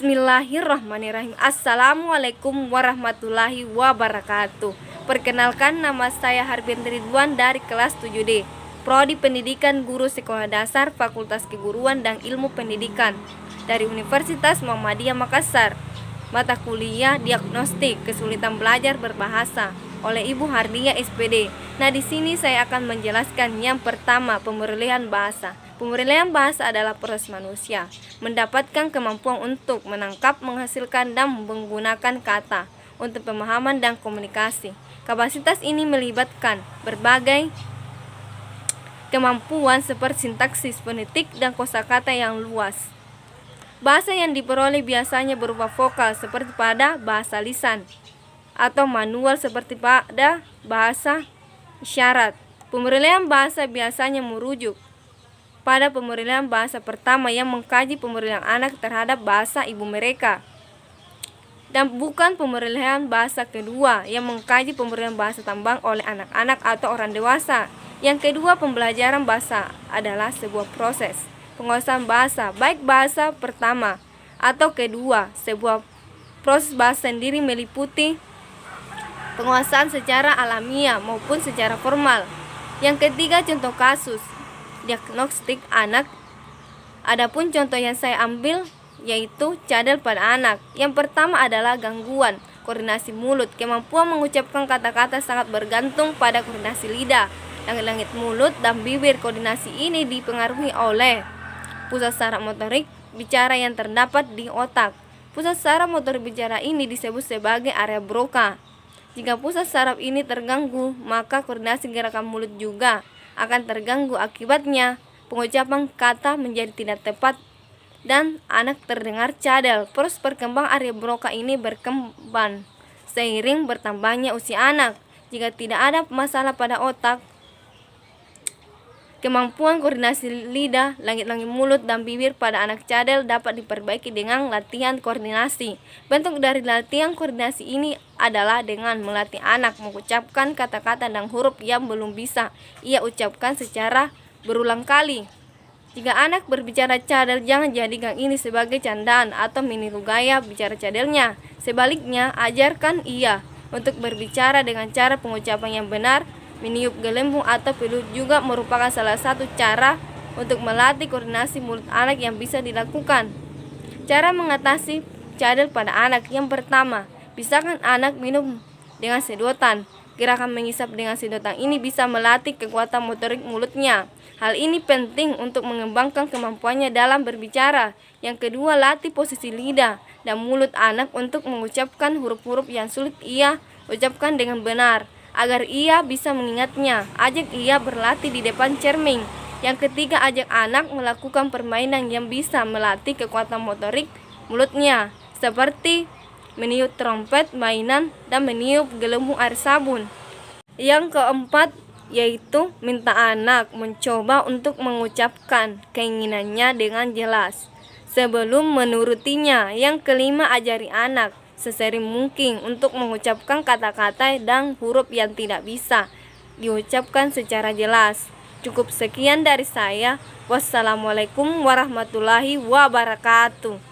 Bismillahirrahmanirrahim. Assalamualaikum warahmatullahi wabarakatuh. Perkenalkan, nama saya Harbin Ridwan dari kelas 7D, Prodi Pendidikan Guru Sekolah Dasar Fakultas Keguruan dan Ilmu Pendidikan dari Universitas Muhammadiyah Makassar. Mata kuliah Diagnostik Kesulitan Belajar Berbahasa oleh Ibu Hardia SPD. Nah, di sini saya akan menjelaskan yang pertama, pemurnian bahasa. Pemurnian bahasa adalah proses manusia mendapatkan kemampuan untuk menangkap, menghasilkan, dan menggunakan kata untuk pemahaman dan komunikasi. Kapasitas ini melibatkan berbagai kemampuan seperti sintaksis, fonetik, dan kosakata yang luas. Bahasa yang diperoleh biasanya berupa vokal seperti pada bahasa lisan atau manual seperti pada bahasa isyarat. Pemurnian bahasa biasanya merujuk pada pemurnian bahasa pertama yang mengkaji pemurnian anak terhadap bahasa ibu mereka, dan bukan pemurnian bahasa kedua yang mengkaji pemurnian bahasa tambang oleh anak-anak atau orang dewasa. Yang kedua, pembelajaran bahasa adalah sebuah proses penguasaan bahasa, baik bahasa pertama atau kedua. Sebuah proses bahasa sendiri meliputi penguasaan secara alamiah maupun secara formal. Yang ketiga, contoh kasus diagnostik anak. Adapun contoh yang saya ambil yaitu cadel pada anak. Yang pertama adalah gangguan koordinasi mulut. Kemampuan mengucapkan kata-kata sangat bergantung pada koordinasi lidah, langit-langit mulut, dan bibir. Koordinasi ini dipengaruhi oleh pusat saraf motorik bicara yang terdapat di otak. Pusat saraf motorik bicara ini disebut sebagai area Broca. Jika pusat saraf ini terganggu, maka koordinasi gerakan mulut juga akan terganggu. Akibatnya pengucapan kata menjadi tidak tepat dan anak terdengar cadel. Proses perkembangan area Broca ini berkembang seiring bertambahnya usia anak. Jika tidak ada masalah pada otak, kemampuan koordinasi lidah, langit-langit mulut, dan bibir pada anak cadel dapat diperbaiki dengan latihan koordinasi. Bentuk dari latihan koordinasi ini adalah dengan melatih anak mengucapkan kata-kata dan huruf yang belum bisa ia ucapkan secara berulang kali. Jika anak berbicara cadel, jangan jadikan ini sebagai candaan atau meniru gaya bicara cadelnya. Sebaliknya, ajarkan ia untuk berbicara dengan cara pengucapan yang benar. Meniup gelembung atau peluit juga merupakan salah satu cara untuk melatih koordinasi mulut anak yang bisa dilakukan. Cara mengatasi cadel pada anak. Yang pertama, bisakan anak minum dengan sedotan. Gerakan mengisap dengan sedotan ini bisa melatih kekuatan motorik mulutnya. Hal ini penting untuk mengembangkan kemampuannya dalam berbicara. Yang kedua, latih posisi lidah dan mulut anak untuk mengucapkan huruf-huruf yang sulit ia ucapkan dengan benar, agar ia bisa mengingatnya. Ajak ia berlatih di depan cermin. Yang ketiga, ajak anak melakukan permainan yang bisa melatih kekuatan motorik mulutnya, seperti meniup trompet mainan dan meniup gelembung air sabun. Yang keempat yaitu minta anak mencoba untuk mengucapkan keinginannya dengan jelas sebelum menurutinya. Yang kelima, ajari anak sesering mungkin untuk mengucapkan kata-kata dan huruf yang tidak bisa diucapkan secara jelas. Cukup sekian dari saya. Wassalamualaikum warahmatullahi wabarakatuh.